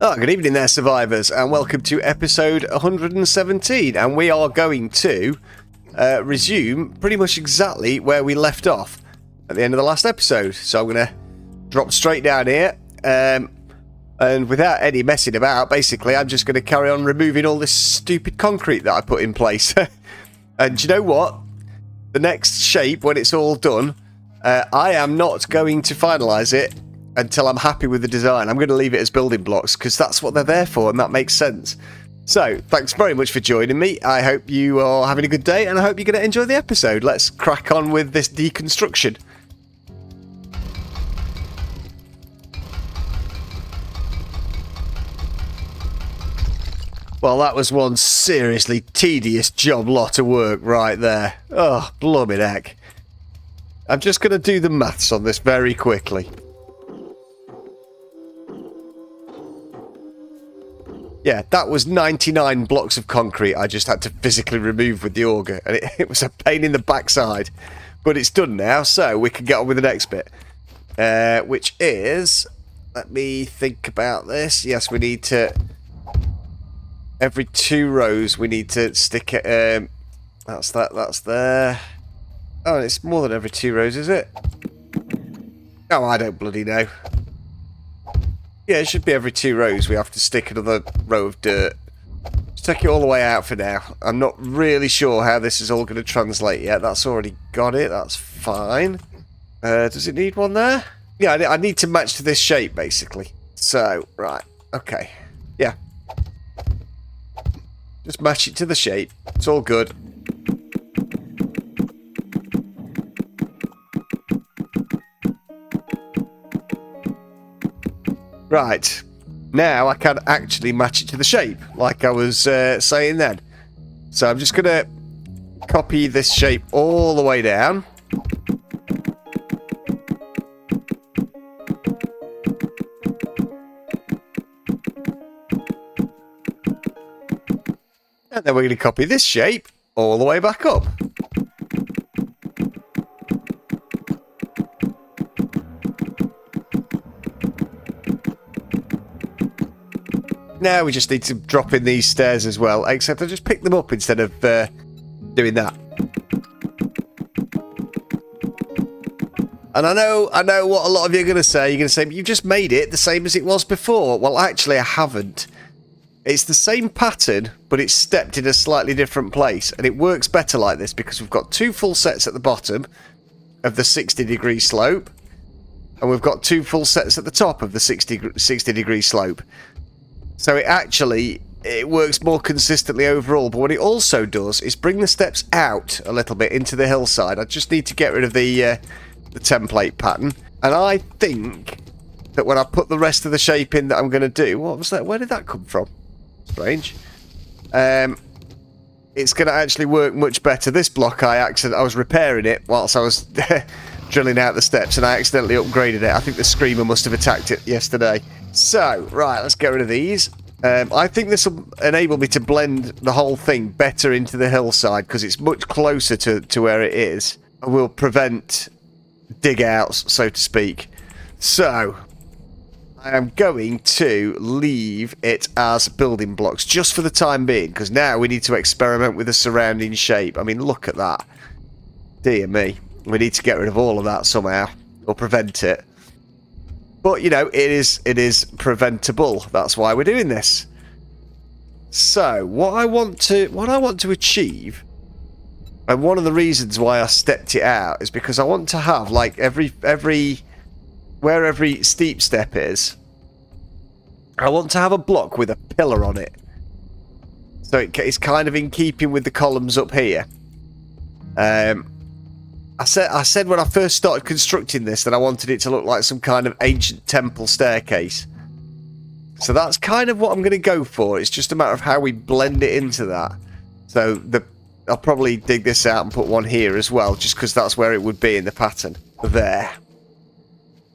Oh, good evening there, survivors, and welcome to episode 117. And we are going to resume pretty much exactly where we left off at the end of the last episode. So I'm going to drop straight down here, and without any messing about, basically, I'm just going to carry on removing all this stupid concrete that I put in place. And you know what? The next shape, when it's all done, I am not going to finalise it until I'm happy with the design. I'm going to leave it as building blocks because that's what they're there for, and that makes sense. So, thanks very much for joining me. I hope you are having a good day, and I hope you're going to enjoy the episode. Let's crack on with this deconstruction. Well, that was one seriously tedious job lot of work right there. Oh, blooming heck. I'm just going to do the maths on this very quickly. Yeah, that was 99 blocks of concrete I just had to physically remove with the auger, and it was a pain in the backside. But it's done now, so we can get on with the next bit. Which is... Let me think about this. Yes, we need to... Every 2 rows we need to stick it... that's there. Oh, it's more than every 2 rows, is it? Oh, I don't bloody know. Yeah, it should be every 2 rows we have to stick another row of dirt. Just take it all the way out for now. I'm not really sure how this is all going to translate yet. That's already got it. That's fine. Does it need one there? Yeah, I need to match to this shape, basically. So, right. Okay. Yeah. Just match it to the shape. It's all good. Right, now I can actually match it to the shape, like I was saying then. So I'm just going to copy this shape all the way down. And then we're going to copy this shape all the way back up. Now we just need to drop in these stairs as well, except I just picked them up instead of doing that. And I know what a lot of you are going to say. You're going to say, but you've just made it the same as it was before. Well, actually, I haven't. It's the same pattern, but it's stepped in a slightly different place. And it works better like this because we've got 2 full sets at the bottom of the 60-degree slope. And we've got 2 full sets at the top of the 60-degree slope. So it works more consistently overall. But what it also does is bring the steps out a little bit into the hillside. I just need to get rid of the template pattern. And I think that when I put the rest of the shape in that I'm going to do... What was that? Where did that come from? Strange. It's going to actually work much better. This block, I was repairing it whilst I was drilling out the steps, and I accidentally upgraded it. I think the Screamer must have attacked it yesterday. So, right, let's get rid of these. I think this will enable me to blend the whole thing better into the hillside because it's much closer to where it is. And will prevent dig outs, so to speak. So, I am going to leave it as building blocks just for the time being, because now we need to experiment with the surrounding shape. I mean, look at that. Dear me. We need to get rid of all of that somehow, or prevent it. But, you know, it is preventable. That's why we're doing this. So, what I want to achieve, and one of the reasons why I stepped it out, is because I want to have, like, where every steep step is, I want to have a block with a pillar on it. So it's kind of in keeping with the columns up here. I said when I first started constructing this that I wanted it to look like some kind of ancient temple staircase. So that's kind of what I'm going to go for. It's just a matter of how we blend it into that. So I'll probably dig this out and put one here as well, just because that's where it would be in the pattern. There.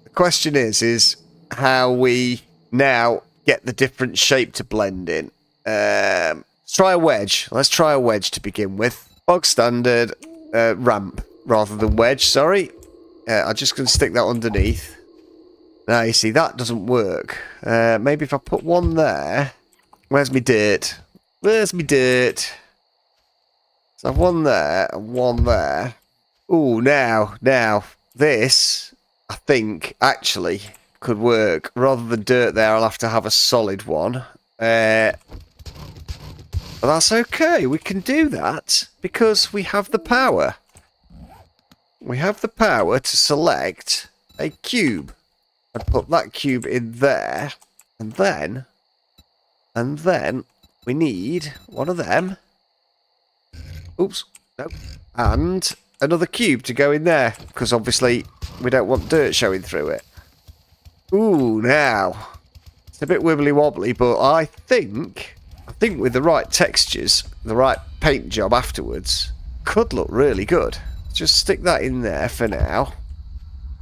The question is how we now get the different shape to blend in. Let's try a wedge. Let's try a wedge to begin with. Bog standard ramp. Rather than wedge, sorry. I'm just going to stick that underneath. Now, you see, that doesn't work. Maybe if I put one there... Where's me dirt? Where's me dirt? So I've one there and one there. Ooh, now, this, I think, actually could work. Rather than dirt there, I'll have to have a solid one. But that's okay. We can do that because we have the power. We have the power to select a cube and put that cube in there. And then we need one of them. Oops. No. And another cube to go in there, because obviously we don't want dirt showing through it. Ooh, now. It's a bit wibbly wobbly, but I think with the right textures, the right paint job afterwards, could look really good. Just stick that in there for now.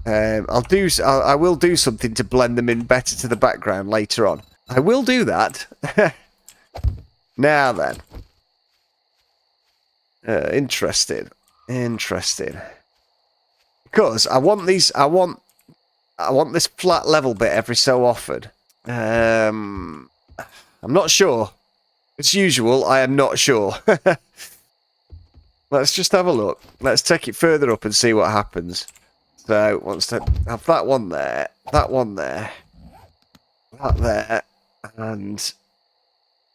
I will do something to blend them in better to the background later on. I will do that. Now then. Interesting. Because I want this flat level bit every so often. I'm not sure. As usual, I am not sure. Let's just have a look. Let's take it further up and see what happens. So, once to have that one there, that there, and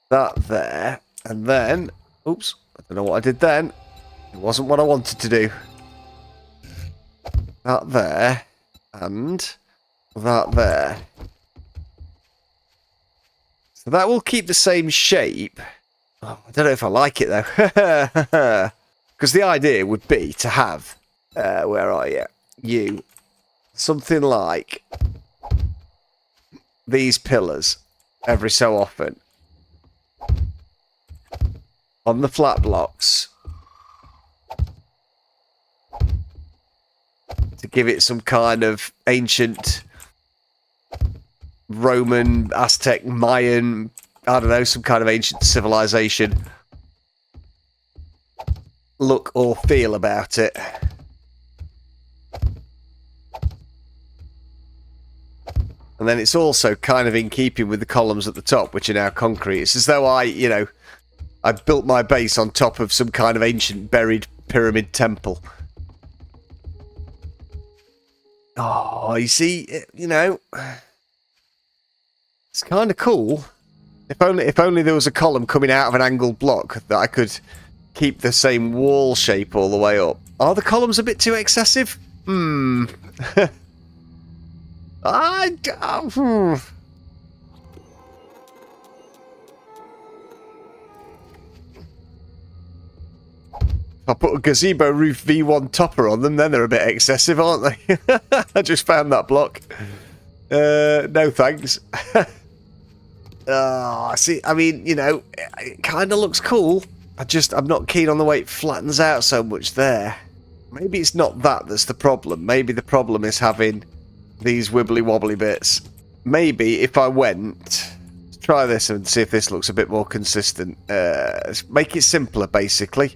that there, and then, oops, I don't know what I did then. It wasn't what I wanted to do. That there, and that there. So that will keep the same shape. Oh, I don't know if I like it though. Because the idea would be to have, where are you? Something like these pillars every so often on the flat blocks to give it some kind of ancient Roman, Aztec, Mayan, I don't know, some kind of ancient civilization look or feel about it. And then it's also kind of in keeping with the columns at the top, which are now concrete. It's as though I built my base on top of some kind of ancient buried pyramid temple. Oh, you see, it's kind of cool. If only there was a column coming out of an angled block that I could keep the same wall shape all the way up. Are the columns a bit too excessive? If I put a gazebo roof V1 topper on them, then they're a bit excessive, aren't they? I just found that block. No thanks. See, I mean, it kind of looks cool. I'm not keen on the way it flattens out so much there. Maybe it's not that's the problem. Maybe the problem is having these wibbly wobbly bits. Maybe if I went, let's try this and see if this looks a bit more consistent. Make it simpler, basically.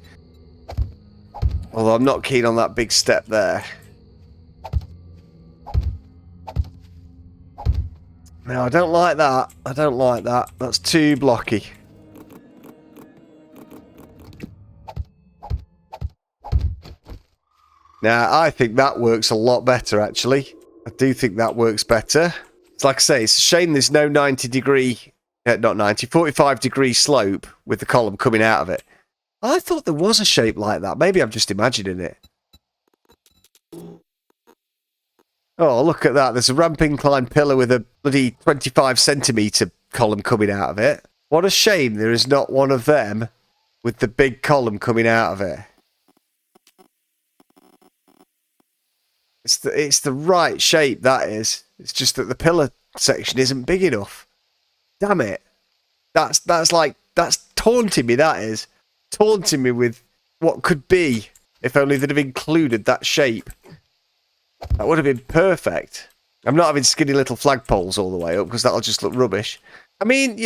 Although I'm not keen on that big step there. No, I don't like that. I don't like that. That's too blocky. Now, I think that works a lot better, actually. I do think that works better. It's like I say, it's a shame there's no 45 degree slope with the column coming out of it. I thought there was a shape like that. Maybe I'm just imagining it. Oh, look at that. There's a ramp incline pillar with a bloody 25 centimetre column coming out of it. What a shame there is not one of them with the big column coming out of it. It's the right shape, that is. It's just that the pillar section isn't big enough. Damn it. That's taunting me, that is. Taunting me with what could be if only they'd have included that shape. That would have been perfect. I'm not having skinny little flagpoles all the way up because that'll just look rubbish. I mean,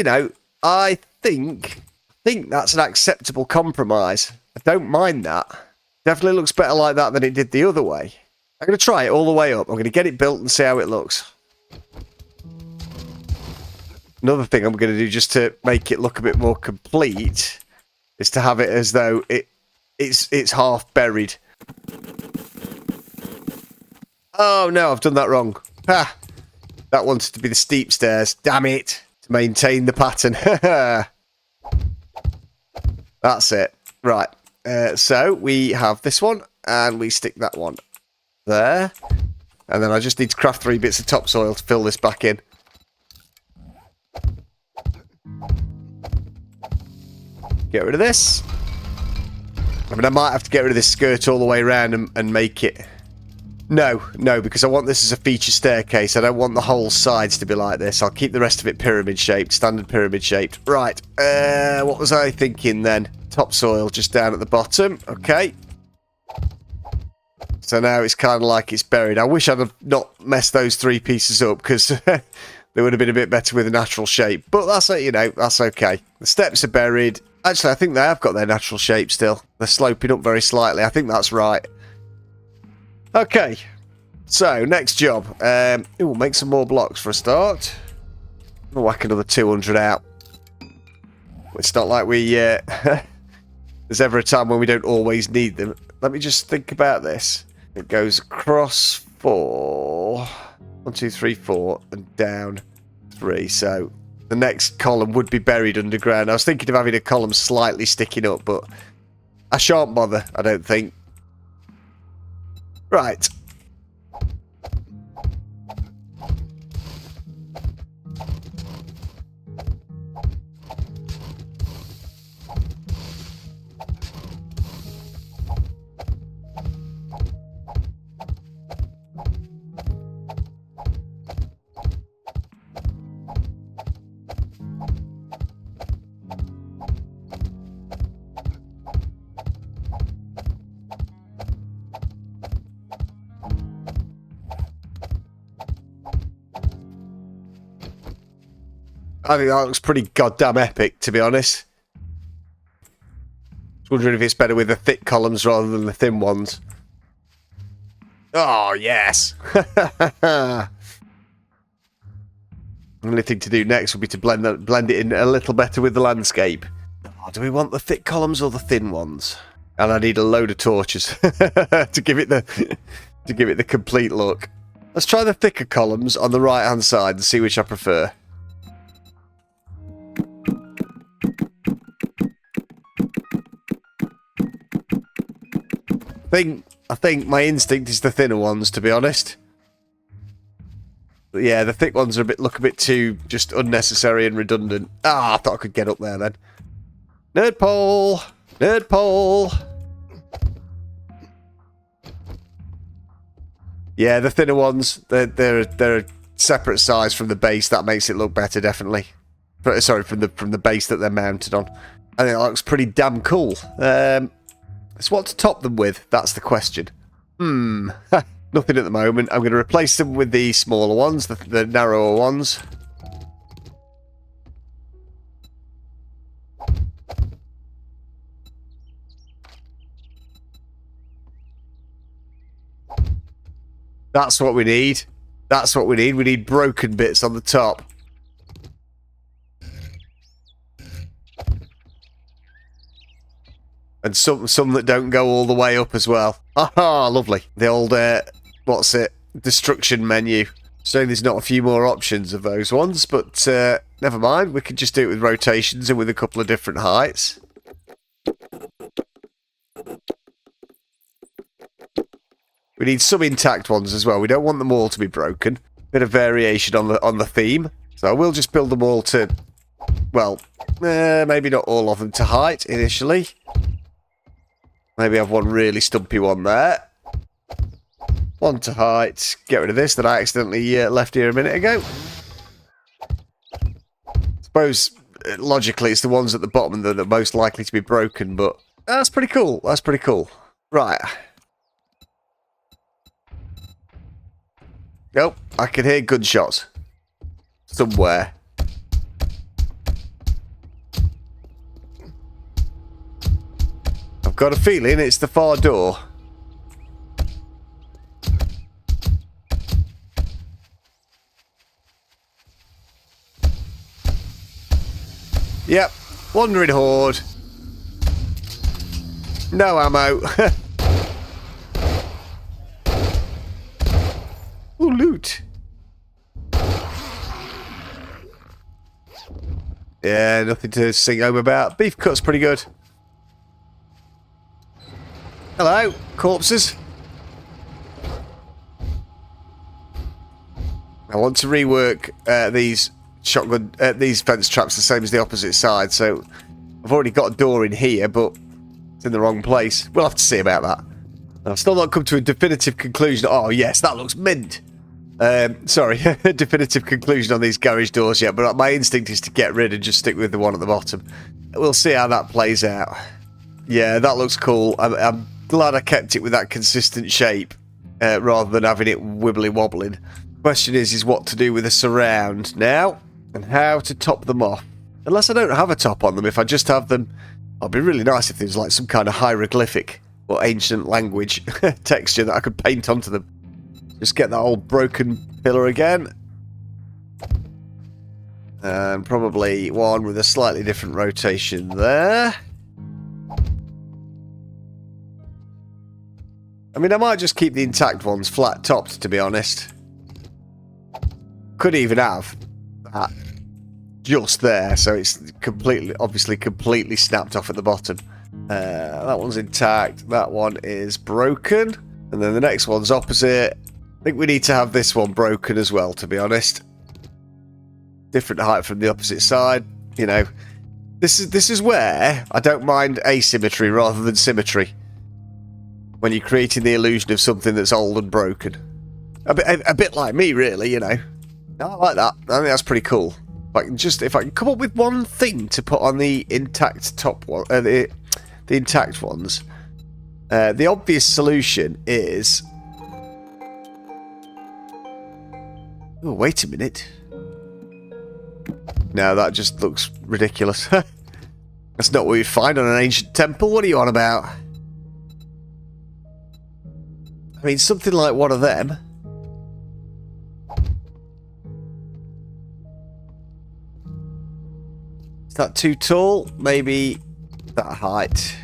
I think that's an acceptable compromise. I don't mind that. Definitely looks better like that than it did the other way. I'm going to try it all the way up. I'm going to get it built and see how it looks. Another thing I'm going to do just to make it look a bit more complete is to have it as though it's half buried. Oh no, I've done that wrong. Ha! That wanted to be the steep stairs. Damn it! To maintain the pattern. That's it. Right. So we have this one, and we stick that one there. And then I just need to craft 3 bits of topsoil to fill this back in. Get rid of this. I mean, I might have to get rid of this skirt all the way around and make it... No, because I want this as a feature staircase. I don't want the whole sides to be like this. I'll keep the rest of it pyramid shaped, standard pyramid shaped. Right, what was I thinking then? Topsoil just down at the bottom. Okay. So now it's kind of like it's buried. I wish I'd have not messed those 3 pieces up, because they would have been a bit better with a natural shape. But that's it, you know, that's okay. The steps are buried. Actually, I think they have got their natural shape still. They're sloping up very slightly. I think that's right. Okay. So, next job. We'll make some more blocks for a start. We'll whack another 200 out. It's not like we... there's ever a time when we don't always need them. Let me just think about this. It goes across 4. 1, 2, 3, 4. And down 3. So... the next column would be buried underground. I was thinking of having a column slightly sticking up, but I shan't bother, I don't think. Right. I think that looks pretty goddamn epic, to be honest. I was wondering if it's better with the thick columns rather than the thin ones. Oh, yes! The only thing to do next would be to blend it in a little better with the landscape. Oh, do we want the thick columns or the thin ones? And I need a load of torches to give it the complete look. Let's try the thicker columns on the right-hand side and see which I prefer. I think my instinct is the thinner ones, to be honest. But yeah, the thick ones are look a bit too just unnecessary and redundant. Ah, I thought I could get up there then. Nerd pole! Nerd pole! Yeah, the thinner ones, they're a separate size from the base. That makes it look better, definitely. Sorry, from the base that they're mounted on. I think that looks pretty damn cool. So what to top them with? That's the question. Nothing at the moment. I'm going to replace them with the smaller ones, the narrower ones. That's what we need. That's what we need. We need broken bits on the top. And some that don't go all the way up as well. Ah, lovely. The old, what's it? Destruction menu. So there's not a few more options of those ones, but never mind. We can just do it with rotations and with a couple of different heights. We need some intact ones as well. We don't want them all to be broken. Bit of variation on the theme. So we'll just build them all to, well, maybe not all of them to height initially. Maybe have one really stumpy one there. One to height. Get rid of this that I accidentally left here a minute ago. Suppose, logically, it's the ones at the bottom that are most likely to be broken, but that's pretty cool. That's pretty cool. Right. Nope, I can hear gunshots. Somewhere. I've got a feeling it's the far door. Yep. Wandering horde. No ammo. Ooh, loot. Yeah, nothing to sing home about. Beef cut's pretty good. Hello, corpses. I want to rework these these fence traps the same as the opposite side. So I've already got a door in here, but it's in the wrong place. We'll have to see about that. I've still not come to a definitive conclusion. Oh yes, that looks mint. Sorry, a definitive conclusion on these garage doors yet, but my instinct is to get rid and just stick with the one at the bottom. We'll see how that plays out. Yeah, that looks cool. I'm glad I kept it with that consistent shape rather than having it wibbly wobbling. Question is what to do with the surround now and how to top them off. Unless I don't have a top on them, if I just have them, it'd be really nice if there's like some kind of hieroglyphic or ancient language texture that I could paint onto them. Just get that old broken pillar again. And probably one with a slightly different rotation there. I mean, I might just keep the intact ones flat topped, to be honest. Could even have that just there, so it's obviously completely snapped off at the bottom. That one's intact, that one is broken, and then the next one's opposite. I think we need to have this one broken as well, to be honest. Different height from the opposite side. You know, this is where I don't mind asymmetry rather than symmetry. When you're creating the illusion of something that's old and broken. A bit like me, really, you know. I like that. I think that's pretty cool. If I can come up with one thing to put on the intact top one, the intact ones, the obvious solution is. Oh, wait a minute. No, that just looks ridiculous. That's not what you'd find on an ancient temple. What are you on about? I mean, something like one of them. Is that too tall? Maybe that height.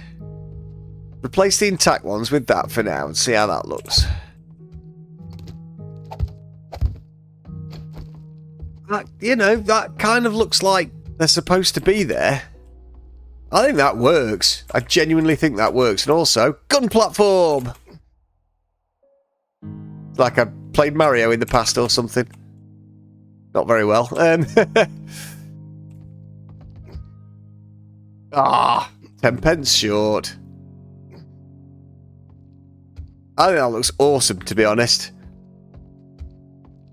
Replace the intact ones with that for now and see how that looks. You know, that kind of looks like they're supposed to be there. I think that works. I genuinely think that works. And also, gun platform! Like I played Mario in the past or something. Not very well. 10 pence short. I think that looks awesome, to be honest.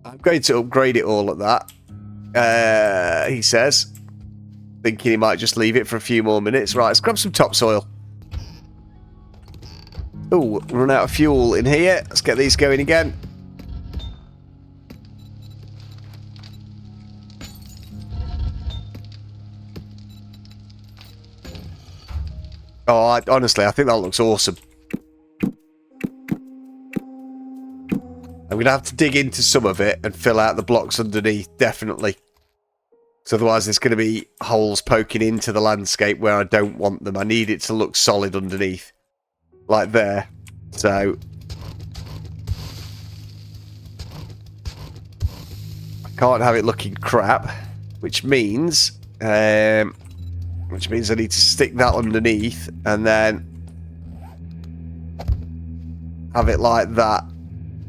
I'm going to upgrade it all at that. He says. Thinking he might just leave it for a few more minutes. Right, let's grab some topsoil. Oh, run out of fuel in here. Let's get these going again. Oh, honestly, I think that looks awesome. I'm going to have to dig into some of it and fill out the blocks underneath, definitely. So otherwise there's going to be holes poking into the landscape where I don't want them. I need it to look solid underneath. Like there. So I can't have it looking crap, which means I need to stick that underneath and then have it like that.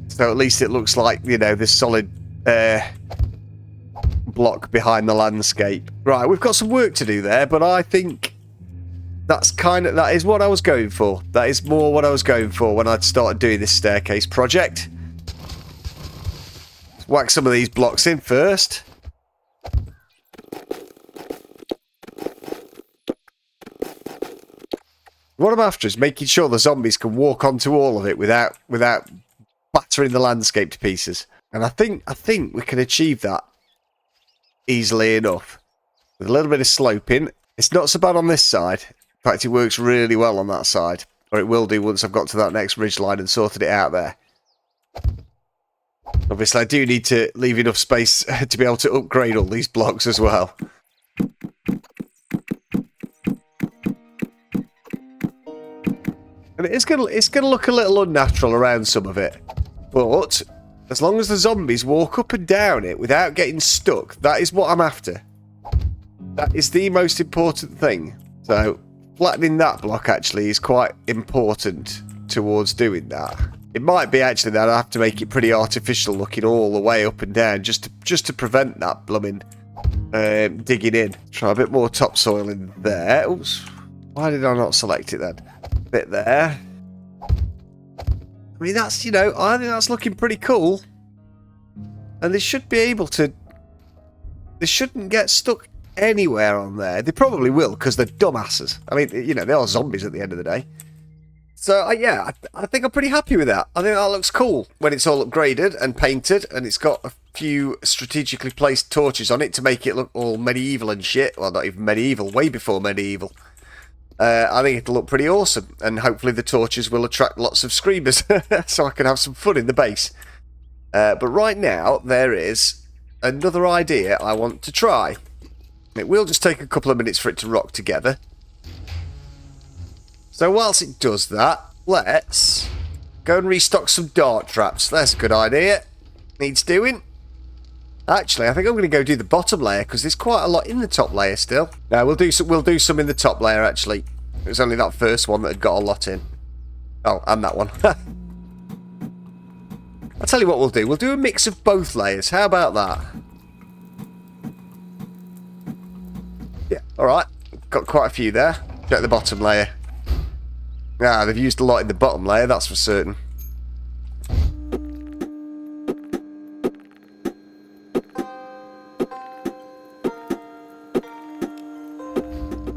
So at least it looks like, you know, this solid block behind the landscape. Right, we've got some work to do there, but I think that is what I was going for. That is more what I was going for when I started doing this staircase project. Let's whack some of these blocks in first. What I'm after is making sure the zombies can walk onto all of it without battering the landscape to pieces. And I think we can achieve that easily enough. With a little bit of sloping. It's not so bad on this side. In fact, it works really well on that side. Or it will do once I've got to that next ridgeline and sorted it out there. Obviously, I do need to leave enough space to be able to upgrade all these blocks as well. And it's gonna look a little unnatural around some of it. But as long as the zombies walk up and down it without getting stuck, that is what I'm after. That is the most important thing. So flattening that block actually is quite important towards doing that. It might be actually that I have to make it pretty artificial looking all the way up and down just to prevent that blooming digging in. Try a bit more topsoil in there. Oops. Why did I not select it then? A bit there. I mean, that's, you know, I think that's looking pretty cool. And they should be able to... They shouldn't get stuck anywhere on there. They probably will, because they're dumbasses. I mean, you know, they are zombies at the end of the day. So, yeah, I think I'm pretty happy with that. I think that looks cool when it's all upgraded and painted, and it's got a few strategically placed torches on it to make it look all medieval and shit. Well, not even medieval, way before medieval. I think it'll look pretty awesome, and hopefully the torches will attract lots of screamers, so I can have some fun in the base. But right now, there is another idea I want to try. It will just take a couple of minutes for it to rock together. So whilst it does that, let's go and restock some dart traps. That's a good idea. Needs doing. Actually, I think I'm going to go do the bottom layer because there's quite a lot in the top layer still. No, we'll do some in the top layer actually. It was only that first one that had got a lot in. Oh, and that one. I'll tell you what we'll do. We'll do a mix of both layers. How about that? Yeah, alright. Got quite a few there. Check the bottom layer. Ah, they've used a lot in the bottom layer, that's for certain.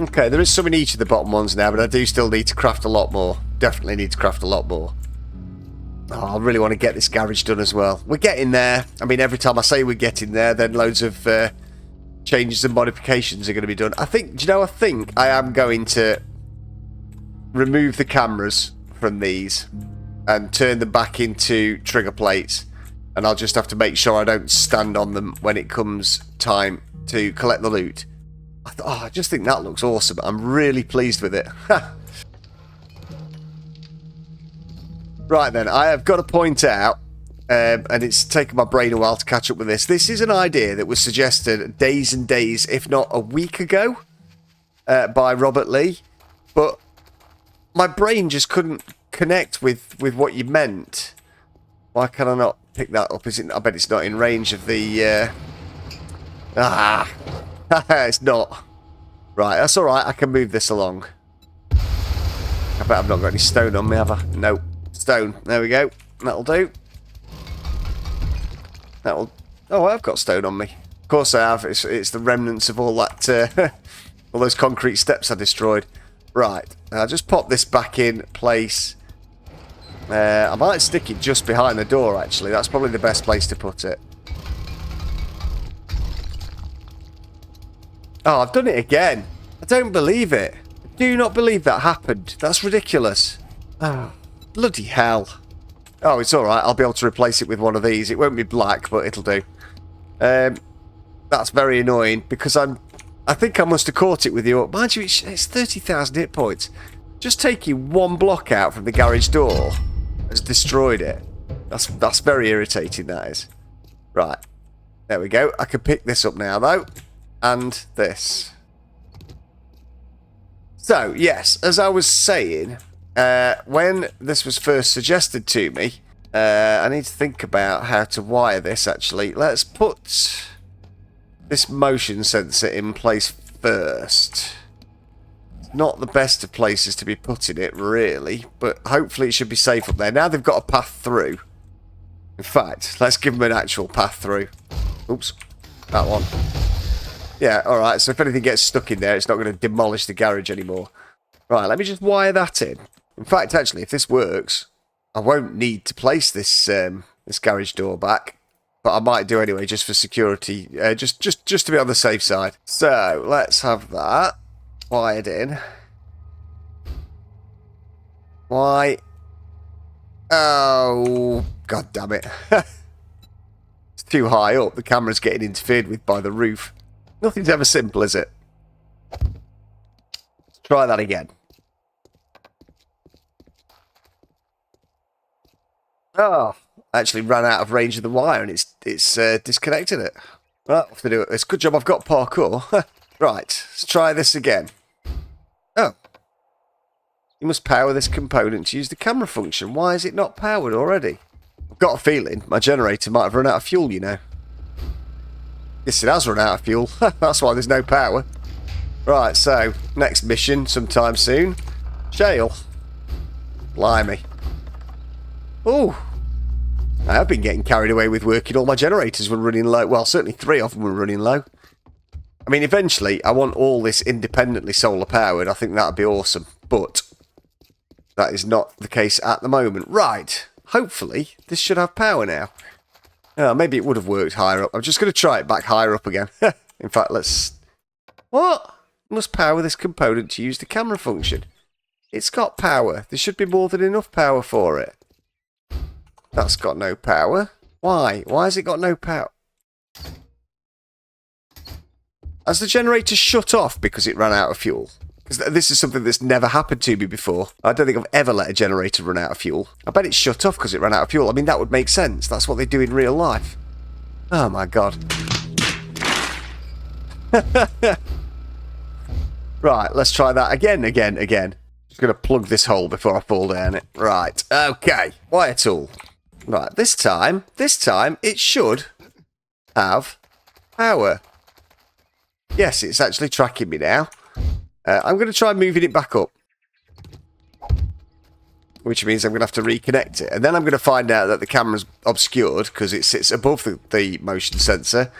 Okay, there is some in each of the bottom ones now, but I do still need to craft a lot more. Definitely need to craft a lot more. Oh, I really want to get this garage done as well. We're getting there. I mean, every time I say we're getting there, then loads of changes and modifications are going to be done. I think, do you know, I think I am going to remove the cameras from these and turn them back into trigger plates. And I'll just have to make sure I don't stand on them when it comes time to collect the loot. I just think that looks awesome. I'm really pleased with it. Right then, I have got to point out, and it's taken my brain a while to catch up with this. This is an idea that was suggested days and days, if not a week ago, by Robert Lee. But my brain just couldn't connect with what you meant. Why can I not pick that up? Is it? I bet it's not in range of the... It's not. Right, that's alright. I can move this along. I bet I've not got any stone on me, have I? No. Stone. There we go. That'll do. That'll... Oh, I've got stone on me. Of course I have. It's the remnants of all that... all those concrete steps I destroyed. Right. I'll just pop this back in place. I might stick it just behind the door, actually. That's probably the best place to put it. Oh, I've done it again. I don't believe it. I do not believe that happened. That's ridiculous. Oh, bloody hell. Oh, it's alright. I'll be able to replace it with one of these. It won't be black, but it'll do. That's very annoying because I think I must have caught it with you. Mind you, it's 30,000 hit points. Just taking one block out from the garage door has destroyed it. That's very irritating, that is. Right. There we go. I can pick this up now, though. And this. So, yes, as I was saying, when this was first suggested to me, I need to think about how to wire this, actually. Let's put this motion sensor in place first. Not the best of places to be putting it, really, but hopefully it should be safe up there. Now they've got a path through. In fact, let's give them an actual path through. Oops, that one. Yeah, alright, so if anything gets stuck in there, it's not going to demolish the garage anymore. Right, let me just wire that in. In fact, actually, if this works, I won't need to place this this garage door back. But I might do anyway, just for security, just to be on the safe side. So, let's have that wired in. Why? Oh, god damn it. It's too high up. The camera's getting interfered with by the roof. Nothing's ever simple, is it? Let's try that again. Oh, I actually ran out of range of the wire and it's disconnected it. Right, I'll have to do it. It's a good job I've got parkour. Right, let's try this again. Oh. You must power this component to use the camera function. Why is it not powered already? I've got a feeling my generator might have run out of fuel, you know. Yes, it has run out of fuel. That's why there's no power. Right, so, next mission sometime soon. Shale. Blimey. Ooh. I have been getting carried away with working. All my generators were running low. Well, certainly 3 of them were running low. I mean, eventually, I want all this independently solar powered. I think that would be awesome. But that is not the case at the moment. Right. Hopefully, this should have power now. Maybe it would have worked higher up. I'm just going to try it back higher up again. In fact, let's... What? Must power this component to use the camera function. It's got power. There should be more than enough power for it. That's got no power. Why? Why has it got no power? Has the generator shut off because it ran out of fuel? Because this is something that's never happened to me before. I don't think I've ever let a generator run out of fuel. I bet it shut off because it ran out of fuel. I mean, that would make sense. That's what they do in real life. Oh my god. Right, let's try that again. Just going to plug this hole before I fall down it. Right, okay. Wire tool. Right, this time it should have power. Yes, it's actually tracking me now. I'm going to try moving it back up. Which means I'm going to have to reconnect it. And then I'm going to find out that the camera's obscured because it sits above the motion sensor.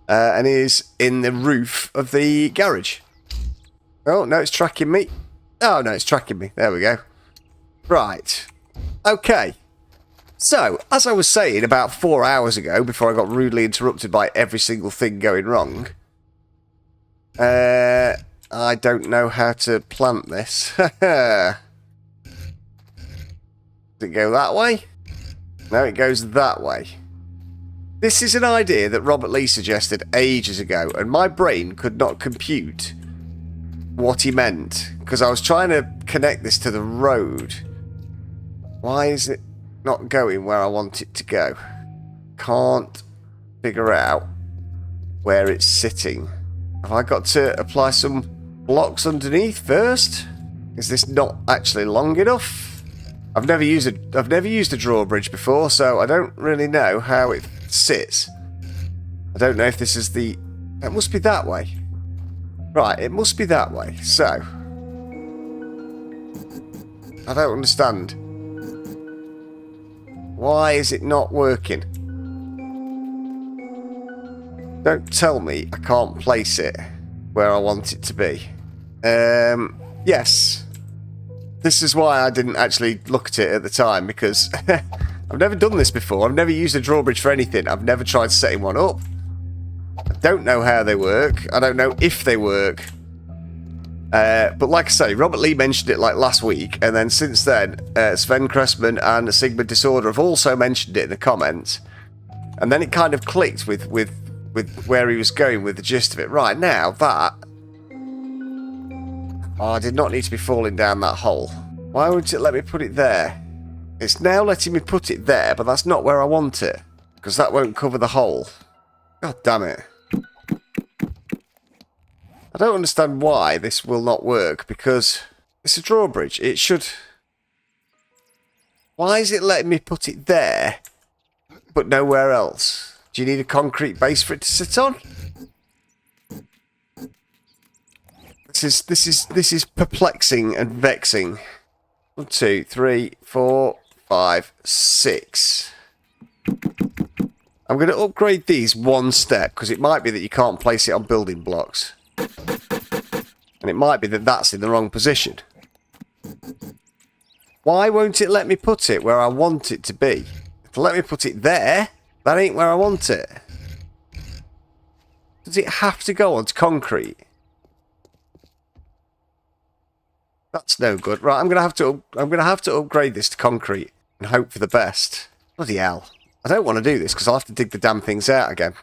And is in the roof of the garage. Oh, no, it's tracking me. Oh, no, it's tracking me. There we go. Right. Okay. So, as I was saying about 4 hours ago, before I got rudely interrupted by every single thing going wrong, I don't know how to plant this. Does it go that way? No, it goes that way. This is an idea that Robert Lee suggested ages ago, and my brain could not compute what he meant, because I was trying to connect this to the road. Why is it not going where I want it to go? Can't figure out where it's sitting. Have I got to apply some blocks underneath first? Is this not actually long enough? I've never used a drawbridge before, so I don't really know how it sits. I don't know if this is the... It must be that way. Right, it must be that way. So, I don't understand. Why is it not working? Don't tell me I can't place it where I want it to be. Yes. This is why I didn't actually look at it at the time, because I've never done this before. I've never used a drawbridge for anything. I've never tried setting one up. I don't know how they work. I don't know if they work. But like I say, Robert Lee mentioned it like last week, and then since then, Sven Cressman and Sigma Disorder have also mentioned it in the comments. And then it kind of clicked with where he was going with the gist of it. Right, now that... Oh, I did not need to be falling down that hole. Why wouldn't it let me put it there? It's now letting me put it there, but that's not where I want it. Because that won't cover the hole. God damn it. I don't understand why this will not work, because it's a drawbridge. It should... Why is it letting me put it there, but nowhere else? Do you need a concrete base for it to sit on? This is perplexing and vexing. 1, 2, 3, 4, 5, 6. I'm going to upgrade these one step, because it might be that you can't place it on building blocks. And it might be that that's in the wrong position. Why won't it let me put it where I want it to be? If it let me put it there, that ain't where I want it. Does it have to go onto concrete? That's no good. Right, I'm gonna have to upgrade this to concrete and hope for the best. Bloody hell. I don't want to do this because I'll have to dig the damn things out again.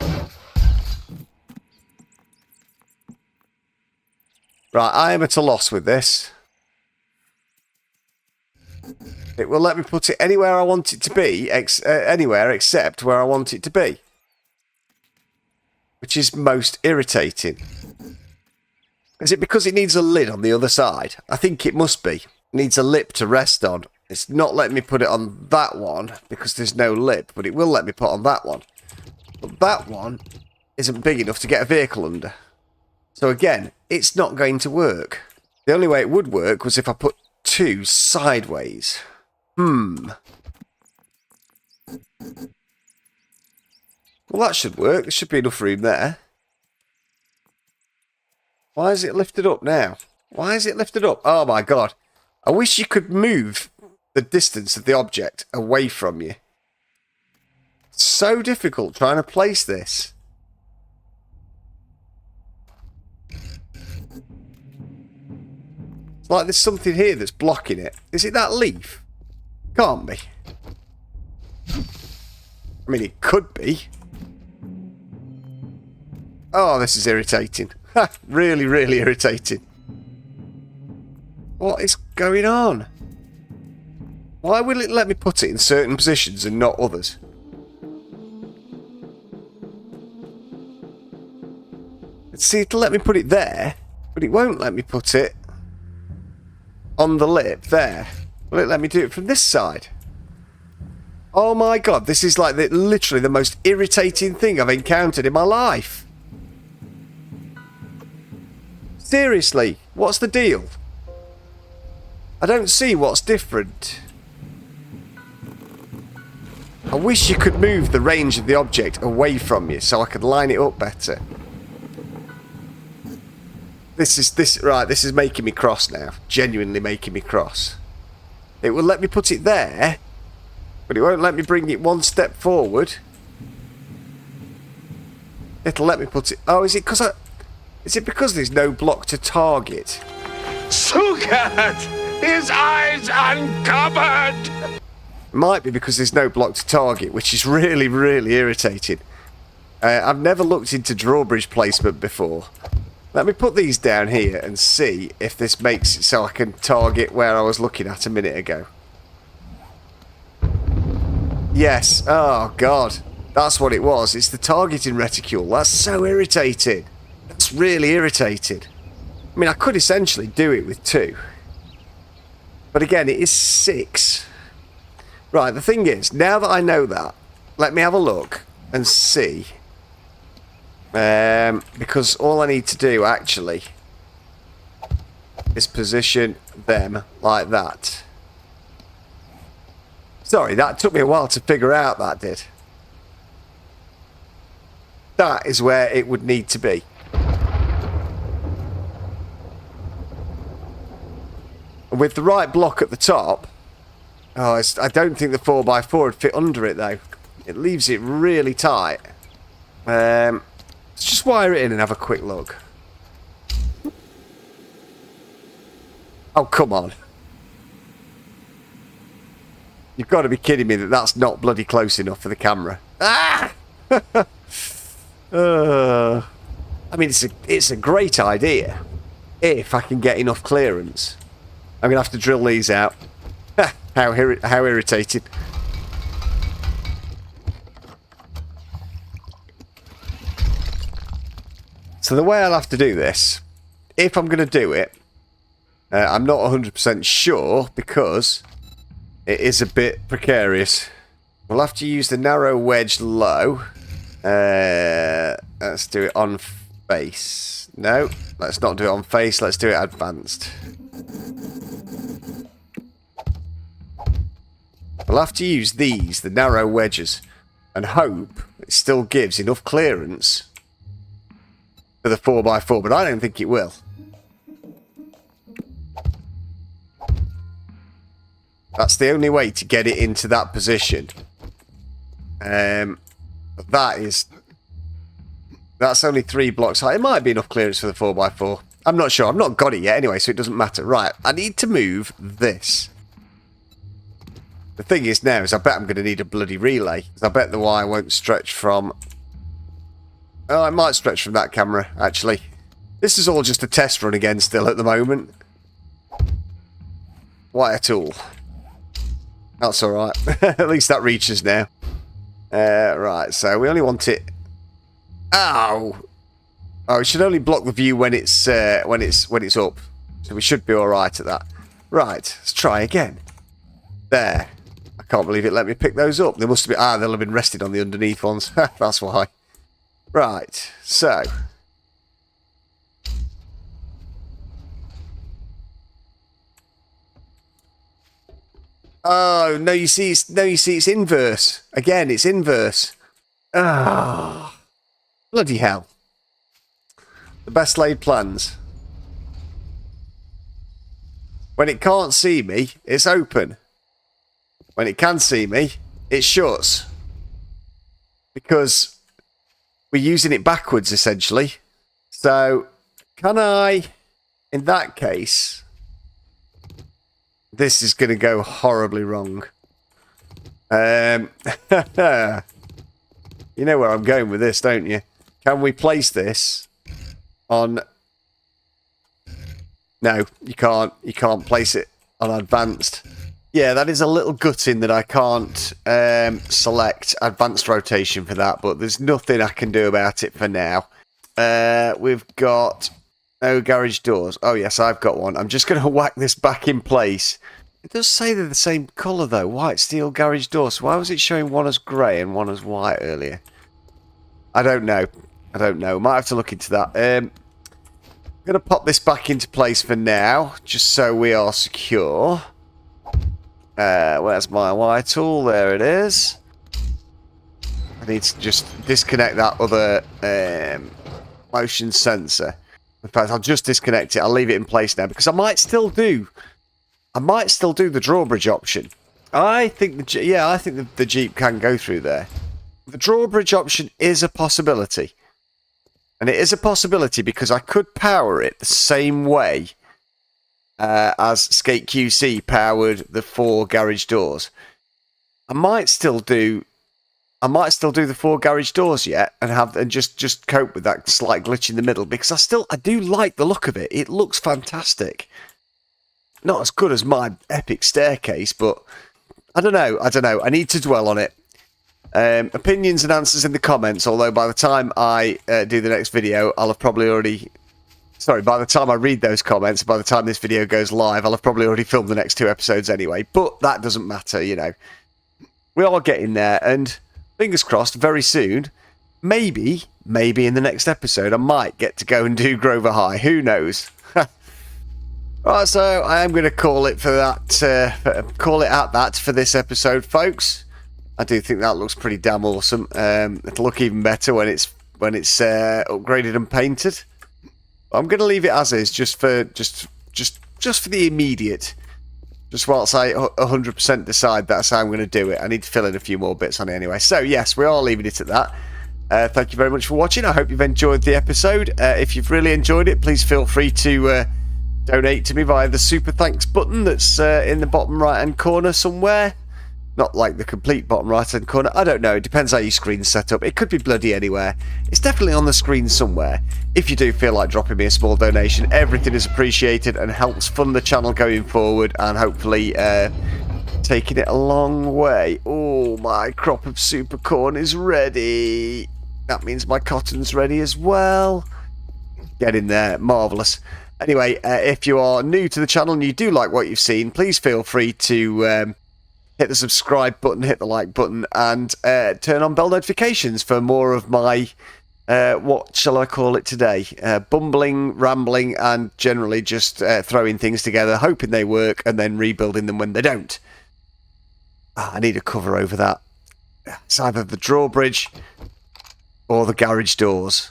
Right, I am at a loss with this. It will let me put it anywhere I want it to be, anywhere except where I want it to be. Which is most irritating. Is it because it needs a lid on the other side? I think it must be. It needs a lip to rest on. It's not letting me put it on that one because there's no lip, but it will let me put on that one. But that one isn't big enough to get a vehicle under. So again, it's not going to work. The only way it would work was if I put two sideways. Well, that should work. There should be enough room there. Why is it lifted up now? Why is it lifted up? Oh my god. I wish you could move the distance of the object away from you. It's so difficult trying to place this. It's like there's something here that's blocking it. Is it that leaf? Can't be. I mean, it could be. Oh, this is irritating. Really, really irritating. What is going on? Why will it let me put it in certain positions and not others? See, it'll let me put it there, but it won't let me put it on the lip there. Will it let me do it from this side? Oh my god, this is like literally the most irritating thing I've encountered in my life. Seriously, what's the deal? I don't see what's different. I wish you could move the range of the object away from you so I could line it up better. This is making me cross now. Genuinely making me cross. It will let me put it there, but it won't let me bring it one step forward. It'll let me put it... Oh, is it because there's no block to target? Sugat! His eyes uncovered! It might be because there's no block to target, which is really, really irritating. I've never looked into drawbridge placement before. Let me put these down here and see if this makes it so I can target where I was looking at a minute ago. Yes. Oh, God. That's what it was. It's the targeting reticule. That's so irritating. That's really irritating. I mean, I could essentially do it with 2. But again, it is 6. Right, the thing is, now that I know that, let me have a look and see. Because all I need to do, actually, is position them like that. Sorry, that took me a while to figure out, that did. That is where it would need to be. With the right block at the top... Oh, I don't think the 4x4 would fit under it, though. It leaves it really tight. Let's just wire it in and have a quick look. Oh, come on. You've got to be kidding me that that's not bloody close enough for the camera. Ah! I mean, it's a great idea. If I can get enough clearance. I'm going to have to drill these out. How irritating. So the way I'll have to do this, if I'm going to do it, I'm not 100% sure because it is a bit precarious. We'll have to use the narrow wedge low. Let's do it on face. No, let's not do it on face. Let's do it advanced. We'll have to use these, the narrow wedges, and hope it still gives enough clearance for the 4x4, but I don't think it will. That's the only way to get it into that position. That's only 3 blocks high. It might be enough clearance for the 4x4. I'm not sure. I've not got it yet anyway, so it doesn't matter. Right, I need to move this. The thing is now is I bet I'm going to need a bloody relay. I bet the wire won't stretch from... Oh, it might stretch from that camera, actually. This is all just a test run again still at the moment. Wire tool. That's alright. At least that reaches now. Right, so we only want it... Ow! Oh, it should only block the view when it's up. So we should be alright at that. Right, let's try again. There. I can't believe it let me pick those up. They must have been... they'll have been rested on the underneath ones. That's why. Right, so... Oh, no, you see it's inverse. Again, it's inverse. Ah, bloody hell. The best laid plans. When it can't see me, it's open. When it can see me, it shuts. Because we're using it backwards, essentially. So, can I, in that case... This is going to go horribly wrong. You know where I'm going with this, don't you? Can we place this on... No, you can't. You can't place it on advanced. Yeah, that is a little gutting that I can't select advanced rotation for that, but there's nothing I can do about it for now. We've got... No garage doors. Oh, yes, I've got one. I'm just going to whack this back in place. It does say they're the same colour, though. White steel garage doors. So why was it showing one as grey and one as white earlier? I don't know. I don't know. Might have to look into that. I'm going to pop this back into place for now, just so we are secure. Where's my wire tool? There it is. I need to just disconnect that other motion sensor. In fact, I'll just disconnect it. I'll leave it in place now because I might still do the drawbridge option. I think the Jeep can go through there. The drawbridge option is a possibility, and it is a possibility because I could power it the same way as Skate QC powered the 4 garage doors. I might still do the 4 garage doors yet and just cope with that slight glitch in the middle because I do like the look of it. It looks fantastic. Not as good as my epic staircase, but I don't know. I need to dwell on it. Opinions and answers in the comments, although by the time I do the next video, I'll have probably already... Sorry, by the time I read those comments, by the time this video goes live, I'll have probably already filmed the next 2 episodes anyway. But that doesn't matter, you know. We are getting there, and... Fingers crossed, very soon, maybe in the next episode, I might get to go and do Grover High. Who knows? Right, so I am going to call it for that. Call it at that for this episode, folks. I do think that looks pretty damn awesome. It'll look even better when it's upgraded and painted. I'm going to leave it as is, just for the immediate. Just whilst I 100% decide that's how I'm going to do it. I need to fill in a few more bits on it anyway. So, yes, we are leaving it at that. Thank you very much for watching. I hope you've enjoyed the episode. If you've really enjoyed it, please feel free to donate to me via the super thanks button that's in the bottom right-hand corner somewhere. Not like the complete bottom right-hand corner. I don't know. It depends how your screen's set up. It could be bloody anywhere. It's definitely on the screen somewhere. If you do feel like dropping me a small donation, everything is appreciated and helps fund the channel going forward and hopefully taking it a long way. Oh, my crop of super corn is ready. That means my cotton's ready as well. Get in there. Marvellous. Anyway, if you are new to the channel and you do like what you've seen, please feel free to... hit the subscribe button, hit the like button, and turn on bell notifications for more of my, what shall I call it today? Bumbling, rambling, and generally just throwing things together, hoping they work, and then rebuilding them when they don't. I need a cover over that. It's either the drawbridge or the garage doors.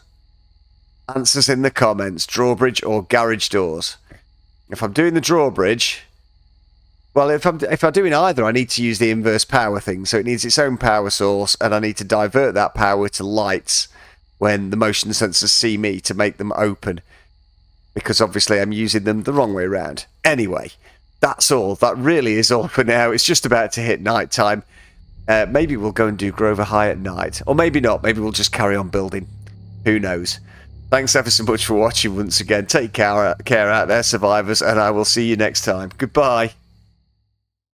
Answers in the comments, drawbridge or garage doors. If I'm doing the drawbridge... Well, if I'm doing either, I need to use the inverse power thing. So it needs its own power source, and I need to divert that power to lights when the motion sensors see me to make them open. Because obviously I'm using them the wrong way around. Anyway, that's all. That really is all for now. It's just about to hit night time. Maybe we'll go and do Grover High at night. Or maybe not. Maybe we'll just carry on building. Who knows? Thanks ever so much for watching once again. Take care out there, survivors, and I will see you next time. Goodbye.